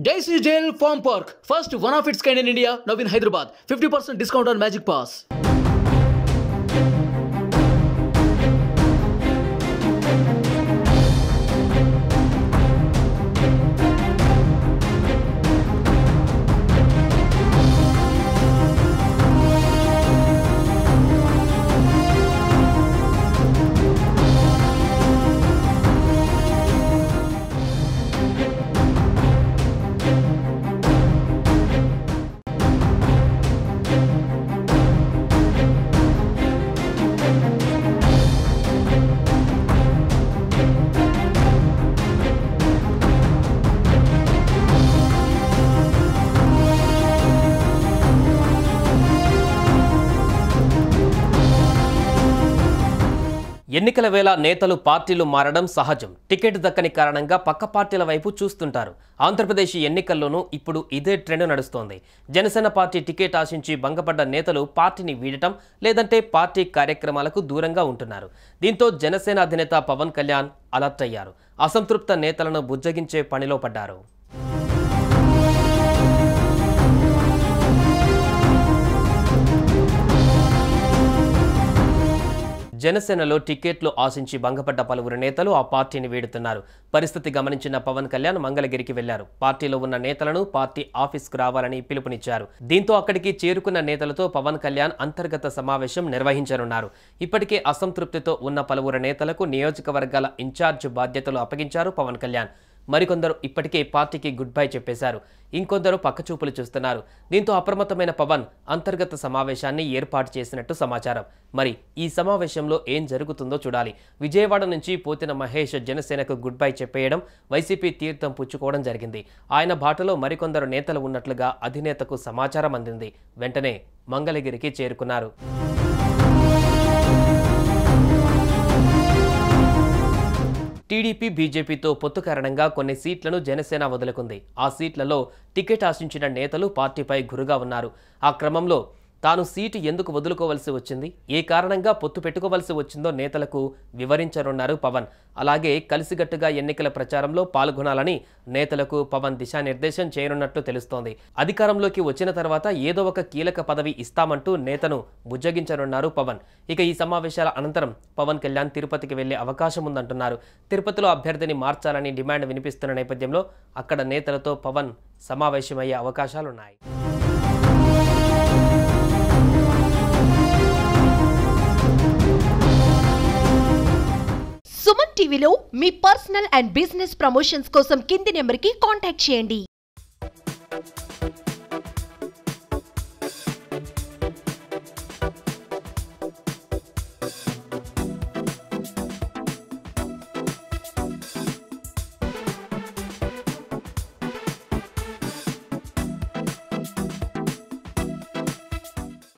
Daisy Jail Farm Park, first one of its kind in India, now in Hyderabad. 50% discount on Magic Pass. ఎన్నికల వేళ నేతలు పార్టీలు మారడం సహజం. టికెట్ దక్కని కారణంగా పక్క పార్టీల వైపు చూస్తుంటారు. ఆంధ్రప్రదేశ్ ఎన్నికల్లోనూ ఇప్పుడు ఇదే ట్రెండ్ నడుస్తోంది. జనసేన పార్టీ టికెట్ ఆశించి భంగపడ్డ నేతలు పార్టీని వీడటం లేదంటే పార్టీ కార్యక్రమాలకు దూరంగా ఉంటున్నారు. దీంతో జనసేన అధినేత పవన్ కళ్యాణ్ అలర్ట్ అయ్యారు. అసంతృప్త నేతలను బుజ్జగించే పనిలో పడ్డారు. జనసేనలో టికెట్లు ఆశించి భంగపడ్డ పలువురు నేతలు ఆ పార్టీని వీడుతున్నారు. పరిస్థితి గమనించిన పవన్ కళ్యాణ్ మంగళగిరికి వెళ్లారు. పార్టీలో ఉన్న నేతలను పార్టీ ఆఫీస్కు రావాలని పిలుపునిచ్చారు. దీంతో అక్కడికి చేరుకున్న నేతలతో పవన్ కళ్యాణ్ అంతర్గత సమావేశం నిర్వహించనున్నారు. ఇప్పటికే అసంతృప్తితో ఉన్న పలువురు నేతలకు నియోజకవర్గాల ఇన్ఛార్జ్ బాధ్యతలు అప్పగించారు పవన్ కళ్యాణ్. మరికొందరు ఇప్పటికే పార్టీకి గుడ్ బై చెప్పేశారు. ఇంకొందరు పక్కచూపులు చూస్తున్నారు. దీంతో అప్రమత్తమైన పవన్ అంతర్గత సమావేశాన్ని ఏర్పాటు చేసినట్టు సమాచారం. మరి ఈ సమావేశంలో ఏం జరుగుతుందో చూడాలి. విజయవాడ నుంచి పోతిన మహేష్ జనసేనకు గుడ్ బై చెప్పేయడం, వైసీపీ తీర్థం పుచ్చుకోవడం జరిగింది. ఆయన బాటలో మరికొందరు నేతలు ఉన్నట్లుగా అధినేతకు సమాచారం అందింది. వెంటనే మంగళగిరికి చేరుకున్నారు. టీడీపీ బీజేపీతో పొత్తు కారణంగా కొన్ని సీట్లను జనసేన వదులుకుంది. ఆ సీట్లలో టికెట్ ఆశించిన నేతలు పార్టీపై గురుగా ఉన్నారు. ఆ క్రమంలో తాను సీటు ఎందుకు వదులుకోవలసి వచ్చింది, ఏ కారణంగా పొత్తు పెట్టుకోవలసి వచ్చిందో నేతలకు వివరించనున్నారు పవన్. అలాగే కలిసిగట్టుగా ఎన్నికల ప్రచారంలో పాల్గొనాలని నేతలకు పవన్ దిశానిర్దేశం చేయనున్నట్లు తెలుస్తోంది. అధికారంలోకి వచ్చిన తర్వాత ఏదో ఒక కీలక పదవి ఇస్తామంటూ నేతను బుజ్జగించనున్నారు పవన్. ఇక ఈ సమావేశాల అనంతరం పవన్ కళ్యాణ్ తిరుపతికి వెళ్లే అవకాశం ఉందంటున్నారు. తిరుపతిలో అభ్యర్థిని మార్చాలని డిమాండ్ వినిపిస్తున్న నేపథ్యంలో అక్కడ నేతలతో పవన్ సమావేశమయ్యే అవకాశాలున్నాయి. సుమన్ టీవీలో మీ పర్సనల్ అండ్ బిజినెస్ ప్రమోషన్స్ కోసం కింది నెంబర్కి కాంటాక్ట్ చేయండి.